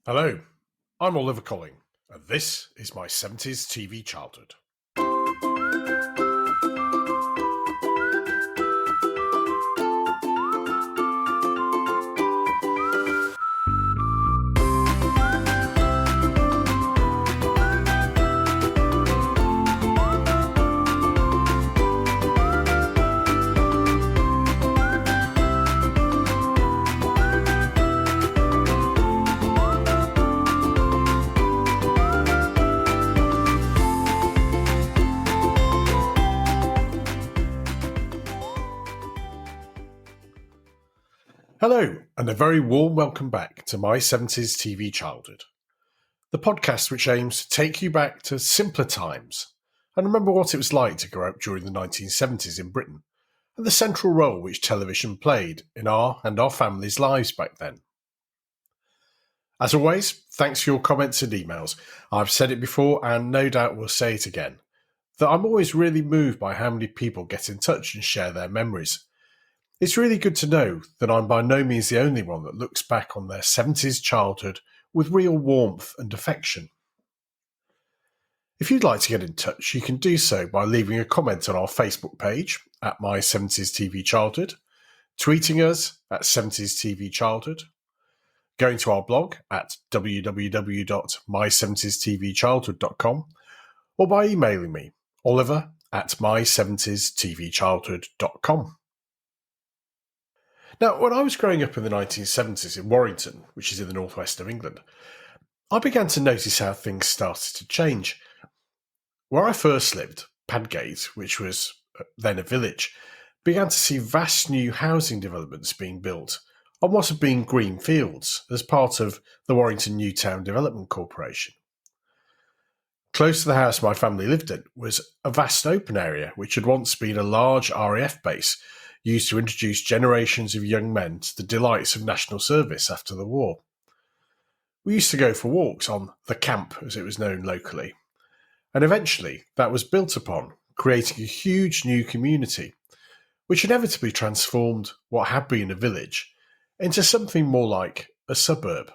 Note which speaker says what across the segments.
Speaker 1: Hello, I'm Oliver Colling, and this is my 70s TV childhood. Hello, and a very warm welcome back to my 70s TV childhood, the podcast which aims to take you back to simpler times and remember what it was like to grow up during the 1970s in Britain and the central role which television played in our and our families' lives back then. As always, thanks for your comments and emails. I've said it before and no doubt will say it again, that I'm always really moved by how many people get in touch and share their memories. It's really good to know that I'm by no means the only one that looks back on their 70s childhood with real warmth and affection. If you'd like to get in touch, you can do so by leaving a comment on our Facebook page at My 70s TV Childhood, tweeting us at 70s TV Childhood, going to our blog at www.my70stvchildhood.com, or by emailing me, Oliver at my70stvchildhood.com. Now, when I was growing up in the 1970s in Warrington, which is in the northwest of England, I began to notice how things started to change. Where I first lived, Padgate, which was then a village, began to see vast new housing developments being built on what had been green fields as part of the Warrington Newtown Development Corporation. Close to the house my family lived in was a vast open area which had once been a large RAF base used to introduce generations of young men to the delights of national service after the war. We used to go for walks on the camp, as it was known locally, and eventually that was built upon, creating a huge new community, which inevitably transformed what had been a village into something more like a suburb.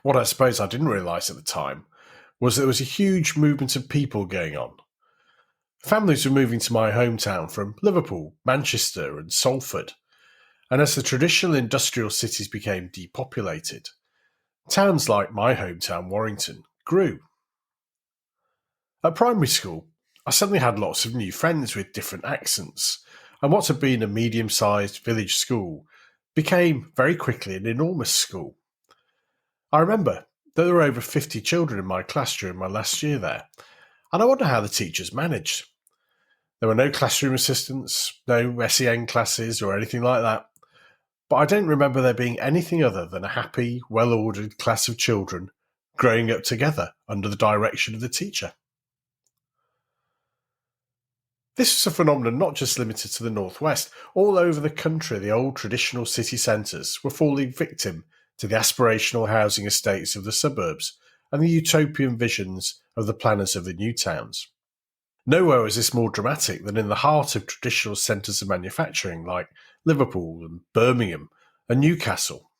Speaker 1: What I suppose I didn't realise at the time was that there was a huge movement of people going on. Families were moving to my hometown from Liverpool, Manchester and Salford, and as the traditional industrial cities became depopulated, towns like my hometown Warrington grew. At primary school, I suddenly had lots of new friends with different accents, and what had been a medium-sized village school became very quickly an enormous school. I remember that there were over 50 children in my class during my last year there, and I wonder how the teachers managed. There were no classroom assistants, no SEN classes or anything like that, but I don't remember there being anything other than a happy, well-ordered class of children growing up together under the direction of the teacher. This was a phenomenon not just limited to the northwest. All over the country, the old traditional city centres were falling victim to the aspirational housing estates of the suburbs and the utopian visions of the planners of the new towns. Nowhere was this more dramatic than in the heart of traditional centres of manufacturing like Liverpool and Birmingham and Newcastle.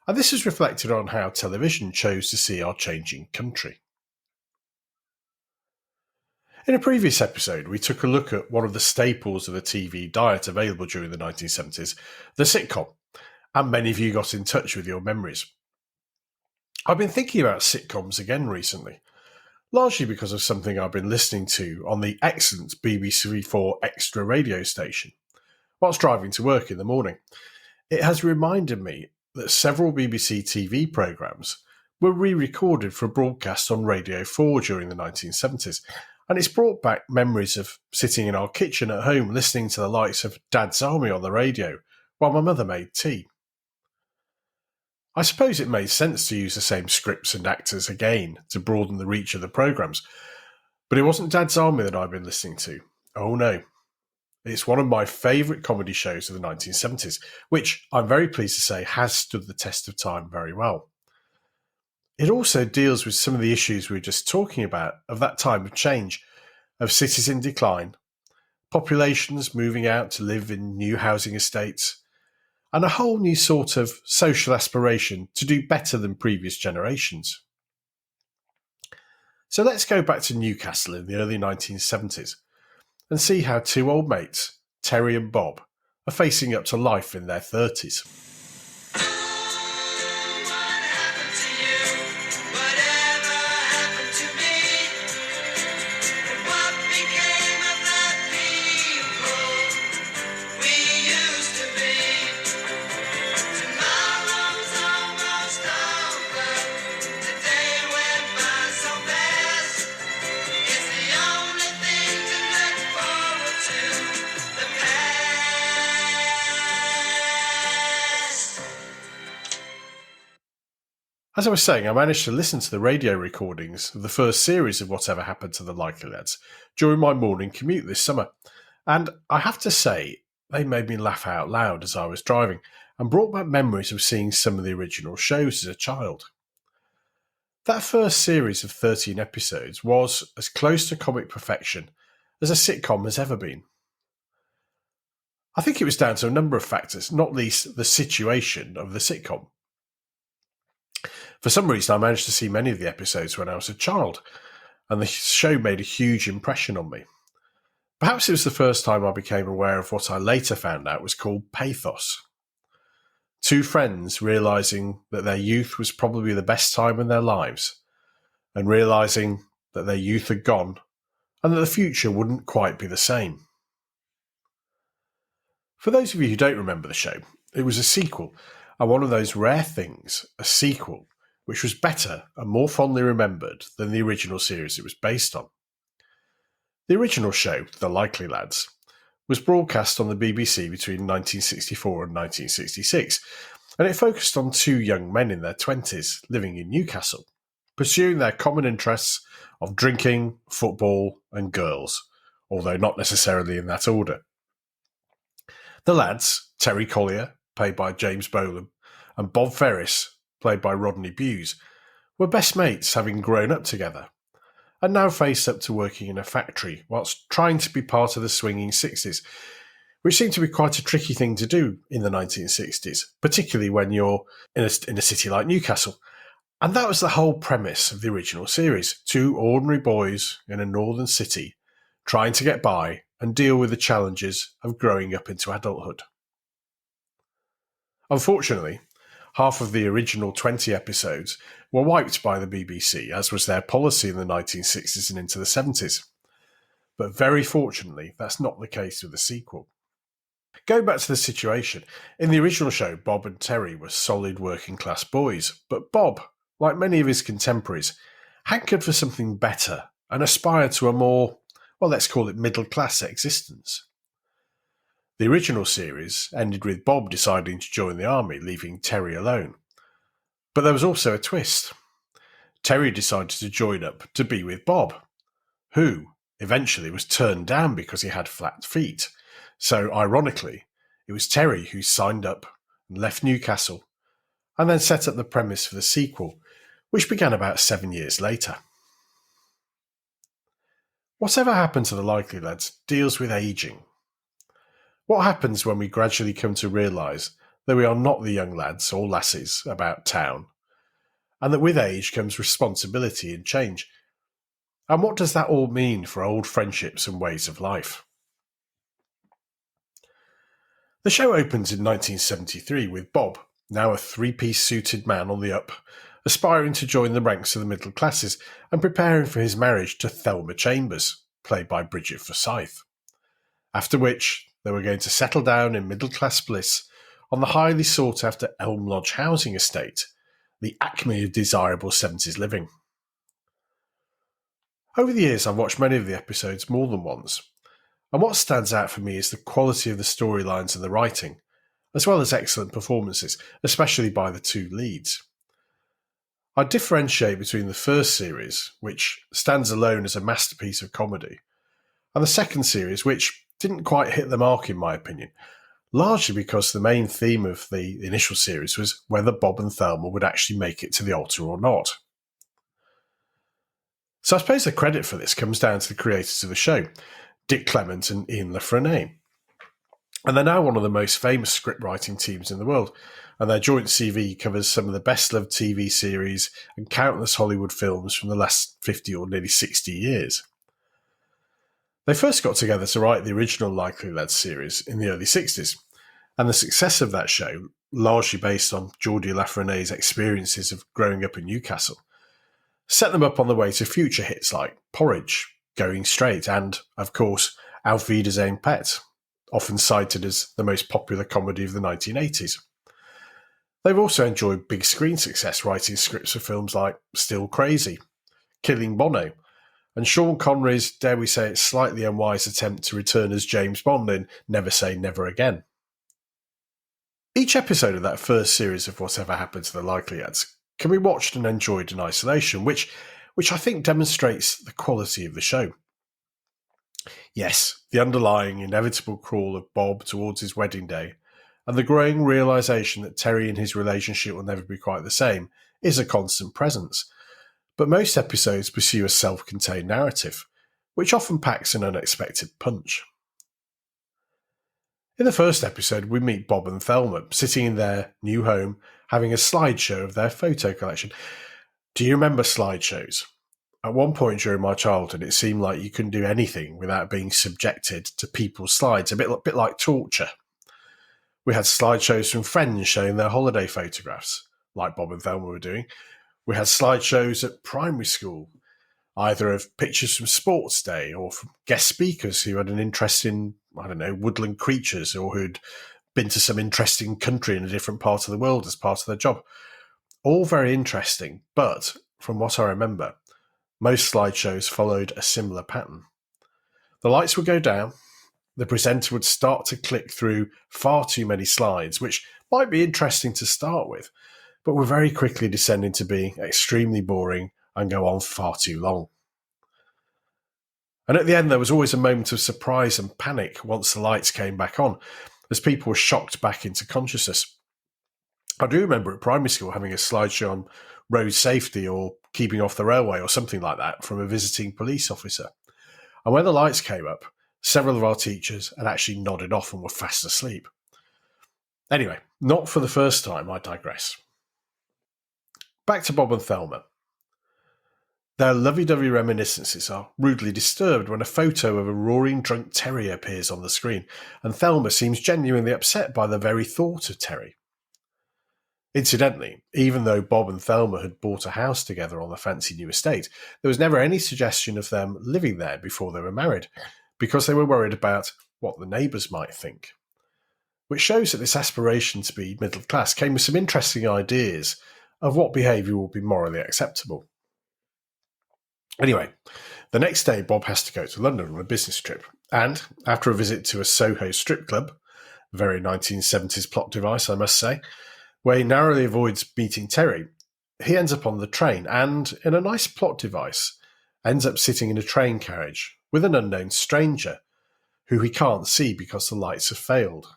Speaker 1: And this is reflected on how television chose to see our changing country. In a previous episode, we took a look at one of the staples of the TV diet available during the 1970s, the sitcom, and many of you got in touch with your memories. I've been thinking about sitcoms again recently, largely because of something I've been listening to on the excellent BBC4 Extra radio station whilst driving to work in the morning. It has reminded me that several BBC TV programmes were re-recorded for broadcast on Radio 4 during the 1970s, and it's brought back memories of sitting in our kitchen at home listening to the likes of Dad's Army on the radio while my mother made tea. I suppose it made sense to use the same scripts and actors again to broaden the reach of the programmes, but it wasn't Dad's Army that I've been listening to. Oh no. It's one of my favourite comedy shows of the 1970s, which I'm very pleased to say has stood the test of time very well. It also deals with some of the issues we were just talking about of that time of change, of cities in decline, populations moving out to live in new housing estates, and a whole new sort of social aspiration to do better than previous generations. So let's go back to Newcastle in the early 1970s and see how two old mates, Terry and Bob, are facing up to life in their 30s. As I was saying, I managed to listen to the radio recordings of the first series of Whatever Happened to the Likely Lads during my morning commute this summer, and I have to say, they made me laugh out loud as I was driving and brought back memories of seeing some of the original shows as a child. That first series of 13 episodes was as close to comic perfection as a sitcom has ever been. I think it was down to a number of factors, not least the situation of the sitcom. For some reason, I managed to see many of the episodes when I was a child, and the show made a huge impression on me. Perhaps it was the first time I became aware of what I later found out was called pathos. Two friends realising that their youth was probably the best time in their lives, and realising that their youth had gone, and that the future wouldn't quite be the same. For those of you who don't remember the show, it was a sequel, and one of those rare things, a sequel, which was better and more fondly remembered than the original series it was based on. The original show, The Likely Lads, was broadcast on the BBC between 1964 and 1966, and it focused on two young men in their 20s living in Newcastle, pursuing their common interests of drinking, football and girls, although not necessarily in that order. The lads, Terry Collier, played by James Bolam, and Bob Ferris, played by Rodney Bewes, were best mates having grown up together, and now faced up to working in a factory whilst trying to be part of the swinging 60s, which seemed to be quite a tricky thing to do in the 1960s, particularly when you're in a city like Newcastle. And that was the whole premise of the original series, two ordinary boys in a northern city trying to get by and deal with the challenges of growing up into adulthood. Unfortunately, half of the original 20 episodes were wiped by the BBC, as was their policy in the 1960s and into the 70s. But very fortunately, that's not the case with the sequel. Going back to the situation, in the original show, Bob and Terry were solid working class boys, but Bob, like many of his contemporaries, hankered for something better and aspired to a more, well, let's call it middle class existence. The original series ended with Bob deciding to join the army, leaving Terry alone. But there was also a twist. Terry decided to join up to be with Bob, who eventually was turned down because he had flat feet. So, ironically, it was Terry who signed up and left Newcastle, and then set up the premise for the sequel, which began about 7 years later. Whatever Happened to the Likely Lads deals with ageing. What happens when we gradually come to realise that we are not the young lads or lassies about town, and that with age comes responsibility and change? And what does that all mean for old friendships and ways of life? The show opens in 1973 with Bob, now a three-piece suited man on the up, aspiring to join the ranks of the middle classes and preparing for his marriage to Thelma Chambers, played by Bridget Forsyth. After which, they were going to settle down in middle-class bliss on the highly sought-after Elm Lodge housing estate, the acme of desirable 70s living. Over the years, I've watched many of the episodes more than once, and what stands out for me is the quality of the storylines and the writing, as well as excellent performances, especially by the two leads. I differentiate between the first series, which stands alone as a masterpiece of comedy, and the second series, which didn't quite hit the mark in my opinion, largely because the main theme of the initial series was whether Bob and Thelma would actually make it to the altar or not. So I suppose the credit for this comes down to the creators of the show, Dick Clement and Ian Frenais. And they're now one of the most famous script writing teams in the world, and their joint CV covers some of the best-loved TV series and countless Hollywood films from the last 50 or nearly 60 years. They first got together to write the original Likely Lads series in the early 60s, and the success of that show, largely based on Geordie Lafrenais's experiences of growing up in Newcastle, set them up on the way to future hits like Porridge, Going Straight, and, of course, Auf Wiedersehen Pet, often cited as the most popular comedy of the 1980s. They've also enjoyed big screen success writing scripts for films like Still Crazy, Killing Bono, and Sean Connery's, dare we say it, slightly unwise attempt to return as James Bond in Never Say Never Again. Each episode of that first series of Whatever Happened to the Likely Lads can be watched and enjoyed in isolation, which I think demonstrates the quality of the show. Yes, the underlying inevitable crawl of Bob towards his wedding day, and the growing realisation that Terry and his relationship will never be quite the same, is a constant presence. But most episodes pursue a self-contained narrative, which often packs an unexpected punch. In the first episode, we meet Bob and Thelma sitting in their new home, having a slideshow of their photo collection. Do you remember slideshows? At one point during my childhood, it seemed like you couldn't do anything without being subjected to people's slides, a bit like torture. We had slideshows from friends showing their holiday photographs, like Bob and Thelma were doing. We had slideshows at primary school, either of pictures from sports day or from guest speakers who had an interest in, woodland creatures or who'd been to some interesting country in a different part of the world as part of their job. All very interesting, but from what I remember, most slideshows followed a similar pattern. The lights would go down, the presenter would start to click through far too many slides, which might be interesting to start with, but were very quickly descending to being extremely boring and go on far too long. And at the end, there was always a moment of surprise and panic once the lights came back on, as people were shocked back into consciousness. I do remember at primary school having a slideshow on road safety or keeping off the railway or something like that from a visiting police officer. And when the lights came up, several of our teachers had actually nodded off and were fast asleep. Anyway, not for the first time, I digress. Back to Bob and Thelma. Their lovey-dovey reminiscences are rudely disturbed when a photo of a roaring drunk Terry appears on the screen, and Thelma seems genuinely upset by the very thought of Terry. Incidentally, even though Bob and Thelma had bought a house together on the fancy new estate, there was never any suggestion of them living there before they were married, because they were worried about what the neighbours might think. Which shows that this aspiration to be middle class came with some interesting ideas of what behaviour would be morally acceptable. Anyway, the next day Bob has to go to London on a business trip, and after a visit to a Soho strip club, a very 1970s plot device I must say, where he narrowly avoids meeting Terry, he ends up on the train and, in a nice plot device, ends up sitting in a train carriage with an unknown stranger who he can't see because the lights have failed.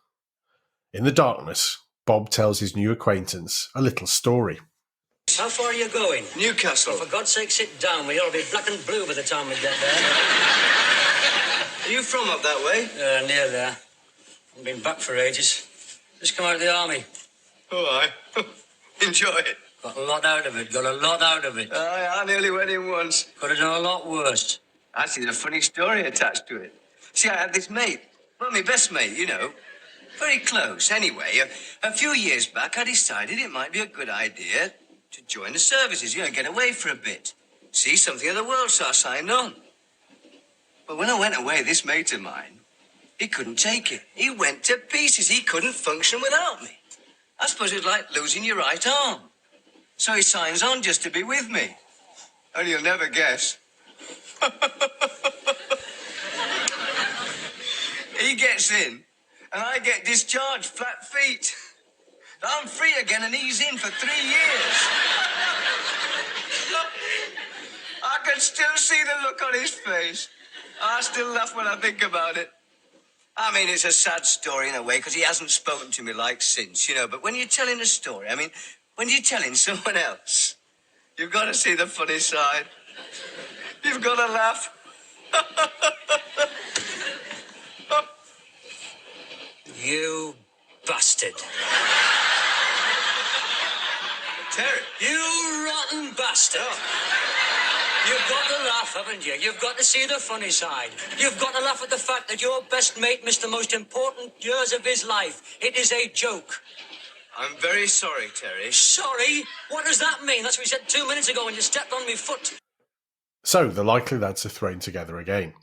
Speaker 1: In the darkness, Bob tells his new acquaintance a little story.
Speaker 2: How far are you going?
Speaker 3: Newcastle.
Speaker 2: Oh, for God's sake, sit down. We ought to be black and blue by the time we get there.
Speaker 3: Are you from up that way?
Speaker 2: Near there. I've been back for ages. Just come out of the army.
Speaker 3: Oh, aye. Enjoy it.
Speaker 2: Got a lot out of it.
Speaker 3: Aye, I nearly went in once.
Speaker 2: Could have done a lot worse.
Speaker 3: Actually, there's a funny story attached to it. See, I had this mate. Well, my best mate, you know. Very close. Anyway, a few years back, I decided it might be a good idea to join the services, get away for a bit. See something of the world, so I signed on. But when I went away, this mate of mine, he couldn't take it. He went to pieces. He couldn't function without me. I suppose it's like losing your right arm. So he signs on just to be with me. And you'll never guess. He gets in, and I get discharged, flat feet. I'm free again, and he's in for 3 years. I can still see the look on his face. I still laugh when I think about it. I mean, it's a sad story in a way, because he hasn't spoken to me like since, but when you're telling a story, when you're telling someone else, you've got to see the funny side. You've got to laugh.
Speaker 2: You bastard.
Speaker 3: Terry.
Speaker 2: You rotten bastard. You've got to laugh, haven't you? You've got to see the funny side. You've got to laugh at the fact that your best mate missed the most important years of his life. It is a joke.
Speaker 3: I'm very sorry, Terry.
Speaker 2: Sorry? What does that mean? That's what you said 2 minutes ago when you stepped on my foot.
Speaker 1: So the likely lads are thrown together again.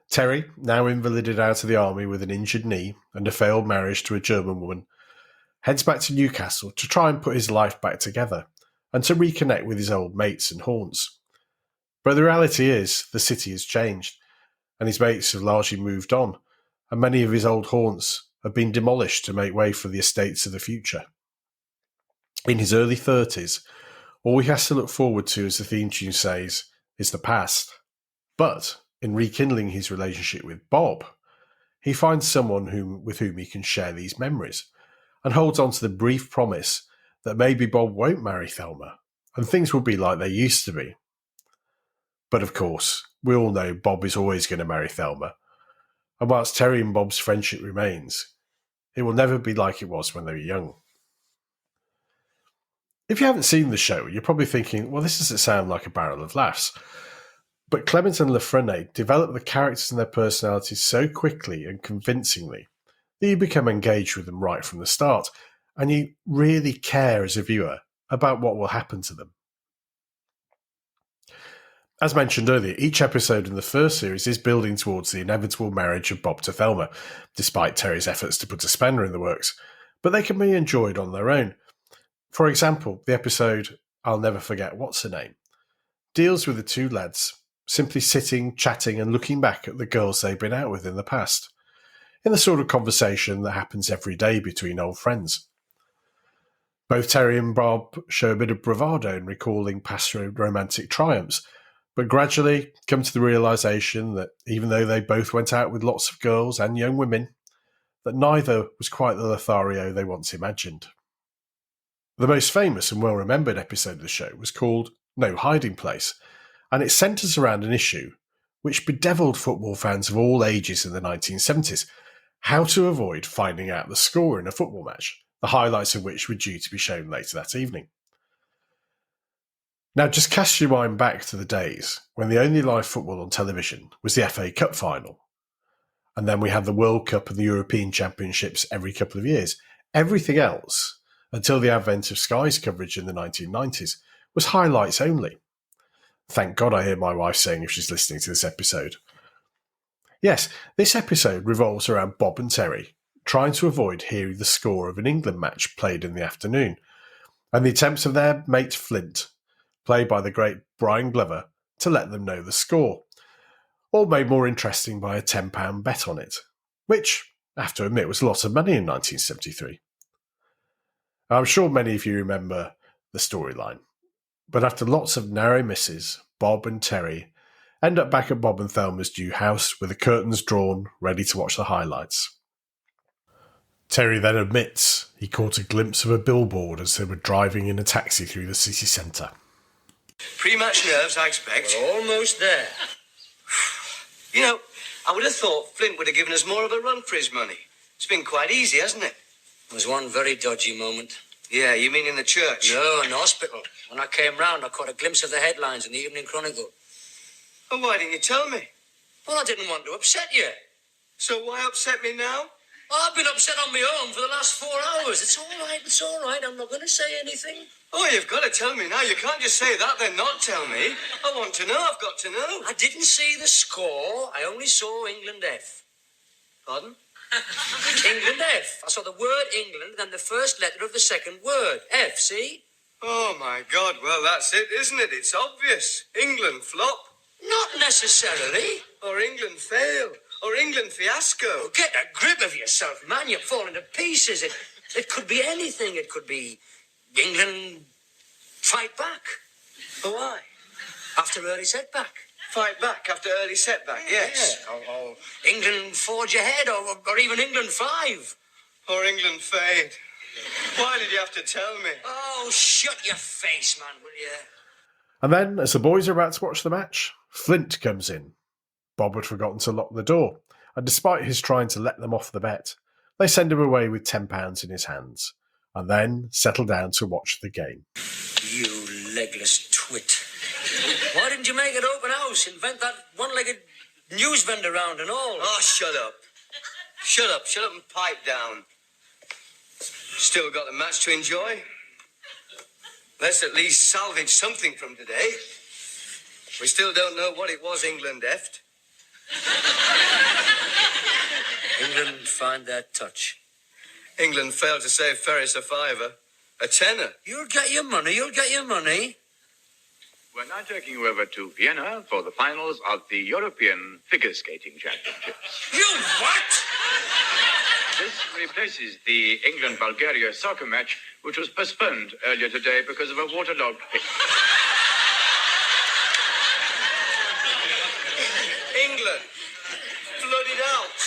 Speaker 1: Terry, now invalided out of the army with an injured knee and a failed marriage to a German woman, heads back to Newcastle to try and put his life back together and to reconnect with his old mates and haunts. But the reality is the city has changed and his mates have largely moved on, and many of his old haunts have been demolished to make way for the estates of the future. In his early 30s, all he has to look forward to, as the theme tune says, is the past. But in rekindling his relationship with Bob, he finds someone with whom he can share these memories and holds on to the brief promise that maybe Bob won't marry Thelma and things will be like they used to be. But of course, we all know Bob is always going to marry Thelma, and whilst Terry and Bob's friendship remains, it will never be like it was when they were young. If you haven't seen the show, you're probably thinking, well, this doesn't sound like a barrel of laughs. But Clementand and Frenais develop the characters and their personalities so quickly and convincingly that you become engaged with them right from the start, and you really care as a viewer about what will happen to them. As mentioned earlier, each episode in the first series is building towards the inevitable marriage of Bob to Thelma, despite Terry's efforts to put a spanner in the works, but they can be enjoyed on their own. For example, the episode I'll Never Forget What's Her Name deals with the two lads simply sitting, chatting and looking back at the girls they've been out with in the past, in the sort of conversation that happens every day between old friends. Both Terry and Bob show a bit of bravado in recalling past romantic triumphs, but gradually come to the realisation that even though they both went out with lots of girls and young women, that neither was quite the Lothario they once imagined. The most famous and well-remembered episode of the show was called No Hiding Place, and it centres around an issue which bedevilled football fans of all ages in the 1970s: how to avoid finding out the score in a football match, the highlights of which were due to be shown later that evening. Now just cast your mind back to the days when the only live football on television was the FA Cup final, and then we had the World Cup and the European Championships every couple of years. Everything else, until the advent of Sky's coverage in the 1990s, was highlights only. Thank God I hear my wife saying if she's listening to this episode. Yes, this episode revolves around Bob and Terry trying to avoid hearing the score of an England match played in the afternoon, and the attempts of their mate Flint, played by the great Brian Glover, to let them know the score, all made more interesting by a £10 bet on it, which, I have to admit, was a lot of money in 1973. I'm sure many of you remember the storyline, but after lots of narrow misses, Bob and Terry end up back at Bob and Thelma's new house with the curtains drawn, ready to watch the highlights. Terry then admits he caught a glimpse of a billboard as they were driving in a taxi through the city centre.
Speaker 3: Pre-match nerves, I expect.
Speaker 2: We're almost there.
Speaker 3: You know, I would have thought Flint would have given us more of a run for his money. It's been quite easy, hasn't it?
Speaker 2: There was one very dodgy moment.
Speaker 3: Yeah, you mean in the church?
Speaker 2: No, in the hospital. When I came round, I caught a glimpse of the headlines in the Evening Chronicle.
Speaker 3: Oh, why didn't you tell me?
Speaker 2: Well, I didn't want to upset you.
Speaker 3: So why upset me now?
Speaker 2: I've been upset on my own for the last 4 hours. It's all right. I'm not going to say anything.
Speaker 3: Oh, you've got to tell me now. You can't just say that, then not tell me. I want to know. I've got to know.
Speaker 2: I didn't see the score. I only saw England F.
Speaker 3: Pardon?
Speaker 2: England F. I saw the word England, then the first letter of the second word. F, see?
Speaker 3: Oh, my God. Well, that's it, isn't it? It's obvious. England flop.
Speaker 2: Not necessarily.
Speaker 3: Or England fail. Or England fiasco.
Speaker 2: Oh, get a grip of yourself, man. You're falling to pieces. It could be anything. It could be England fight back.
Speaker 3: Oh, why?
Speaker 2: After early setback.
Speaker 3: Fight back after early setback, yes.
Speaker 2: Yeah. Or England forge ahead, or even England 5.
Speaker 3: Or England fade. Why did you have to tell me?
Speaker 2: Oh, shut your face, man, will you?
Speaker 1: And then, as the boys are about to watch the match, Flint comes in. Bob had forgotten to lock the door, and despite his trying to let them off the bet, They send him away with £10 in his hands, and then settle down to watch the game.
Speaker 2: You legless twit. Why didn't you make it open house? Invent that one-legged news vendor round and all.
Speaker 3: Oh, shut up. Shut up and pipe down. Still got the match to enjoy? Let's at least salvage something from today. We still don't know what it was England effed.
Speaker 2: England find their touch.
Speaker 3: England failed to save Ferris a fiver. A tenner.
Speaker 2: You'll get your money.
Speaker 4: We're now taking you over to Vienna for the finals of the European Figure Skating Championships.
Speaker 2: You what?
Speaker 4: This replaces the England-Bulgaria soccer match, which was postponed earlier today because of a waterlogged pitch.
Speaker 3: England. Flooded out.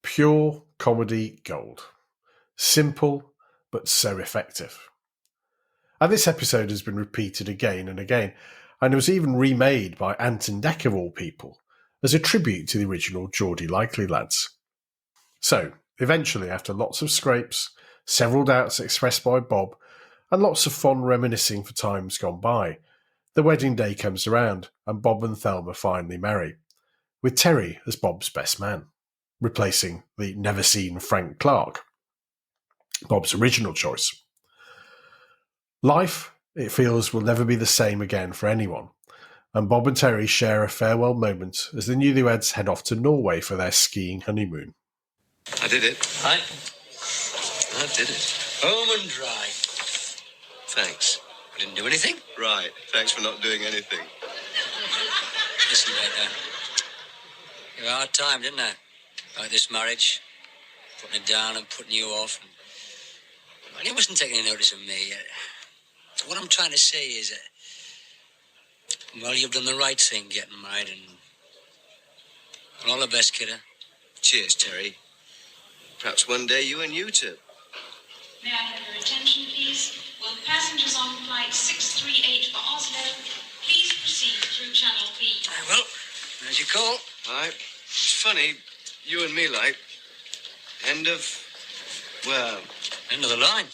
Speaker 1: Pure comedy gold. Simple, but so effective. And this episode has been repeated again and again, and it was even remade by Ant and Dec of all people, as a tribute to the original Geordie Likely lads. So, eventually, after lots of scrapes, several doubts expressed by Bob, and lots of fond reminiscing for times gone by, the wedding day comes around, and Bob and Thelma finally marry, with Terry as Bob's best man, replacing the never-seen Frank Clark, Bob's original choice. Life, it feels, will never be the same again for anyone, and Bob and Terry share a farewell moment as the newlyweds head off to Norway for their skiing honeymoon.
Speaker 3: I did it.
Speaker 2: Aye.
Speaker 3: I did it.
Speaker 2: Home and dry.
Speaker 3: Thanks.
Speaker 2: I didn't do anything.
Speaker 3: Right. Thanks for not doing anything.
Speaker 2: Listen, mate, you had a hard time, didn't I? About this marriage. Putting it down and putting you off. And he wasn't taking any notice of me. What I'm trying to say is that, well, you've done the right thing getting married, and all the best, kidder.
Speaker 3: Cheers, Terry. Perhaps one day you and you too.
Speaker 5: May I have your attention, please? Will passengers on flight 638 for Oslo please proceed through Channel B?
Speaker 2: I will. As you call.
Speaker 3: Right. It's funny, you and me, like, end of
Speaker 2: End of the line.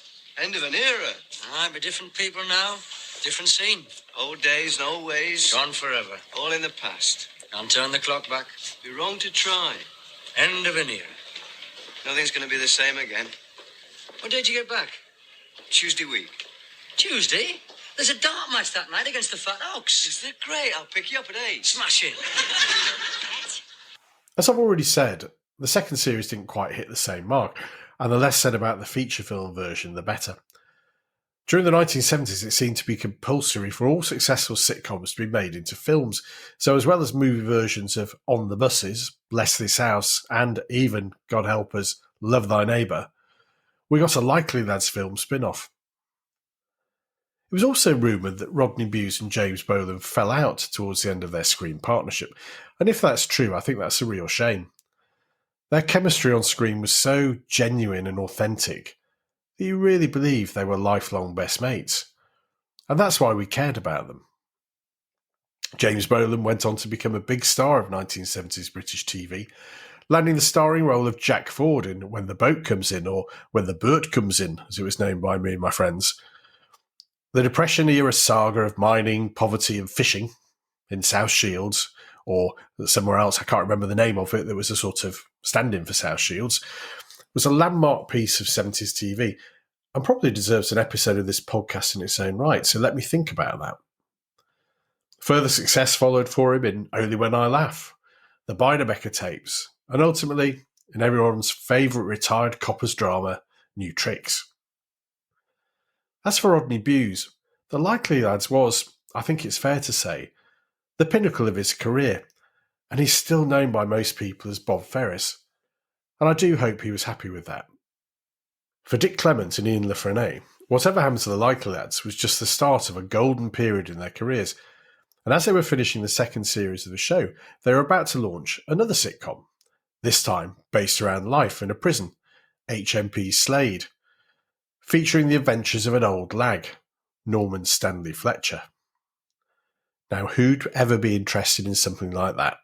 Speaker 3: end of an era.
Speaker 2: Aye, but different people now. Different scene.
Speaker 3: Old days and old ways.
Speaker 2: Gone forever.
Speaker 3: All in the past.
Speaker 2: Can't turn the clock back.
Speaker 3: Be wrong to try.
Speaker 2: End of an era.
Speaker 3: Nothing's going to be the same again.
Speaker 2: What day did you get back?
Speaker 3: Tuesday week.
Speaker 2: Tuesday? There's a dart match that night against the Fat Oaks.
Speaker 3: Is that great? I'll pick you up at 8.
Speaker 2: Smashing.
Speaker 1: As I've already said, the second series didn't quite hit the same mark, and the less said about the feature film version, the better. During the 1970s, it seemed to be compulsory for all successful sitcoms to be made into films, so as well as movie versions of On the Buses, Bless This House, and even, God help us, Love Thy Neighbour, we got a Likely Lads film spin-off. It was also rumoured that Rodney Bewes and James Bolam fell out towards the end of their screen partnership, and if that's true, I think that's a real shame. Their chemistry on screen was so genuine and authentic that you really believed they were lifelong best mates, and that's why we cared about them. James Bolam went on to become a big star of 1970s British TV, landing the starring role of Jack Ford in When the Boat Comes In, or When the Boat Comes In, as it was named by me and my friends. The Depression-era saga of mining, poverty and fishing in South Shields, or somewhere else, I can't remember the name of it, that was a sort of stand-in for South Shields, was a landmark piece of 70s TV and probably deserves an episode of this podcast in its own right, so let me think about that. Further success followed for him in Only When I Laugh, the Beiderbecke tapes, and ultimately in everyone's favourite retired coppers drama, New Tricks. As for Rodney Bewes, The Likely Lads was, I think it's fair to say, the pinnacle of his career, and he's still known by most people as Bob Ferris, and I do hope he was happy with that. For Dick Clement and Ian Frenais, whatever happened to the Likely Lads was just the start of a golden period in their careers, and as they were finishing the second series of the show, they were about to launch another sitcom, this time based around life in a prison, HMP Slade, featuring the adventures of an old lag, Norman Stanley Fletcher. Now, who'd ever be interested in something like that?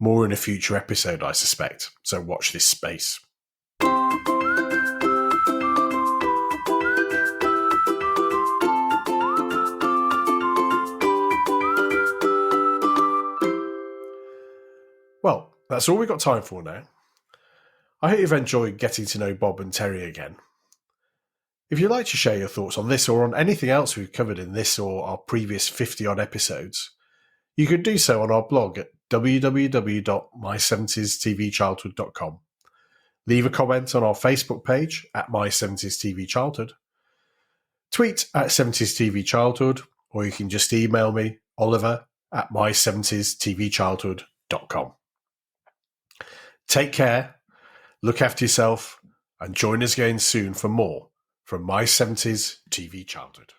Speaker 1: More in a future episode, I suspect, so watch this space. Well, that's all we've got time for now. I hope you've enjoyed getting to know Bob and Terry again. If you'd like to share your thoughts on this or on anything else we've covered in this or our previous 50-odd episodes, you can do so on our blog at www.my70stvchildhood.com. Leave a comment on our Facebook page at My70sTVChildhood. Tweet at 70stvchildhood, or you can just email me, Oliver, at my70stvchildhood.com. Take care, look after yourself, and join us again soon for more from My 70s TV Childhood.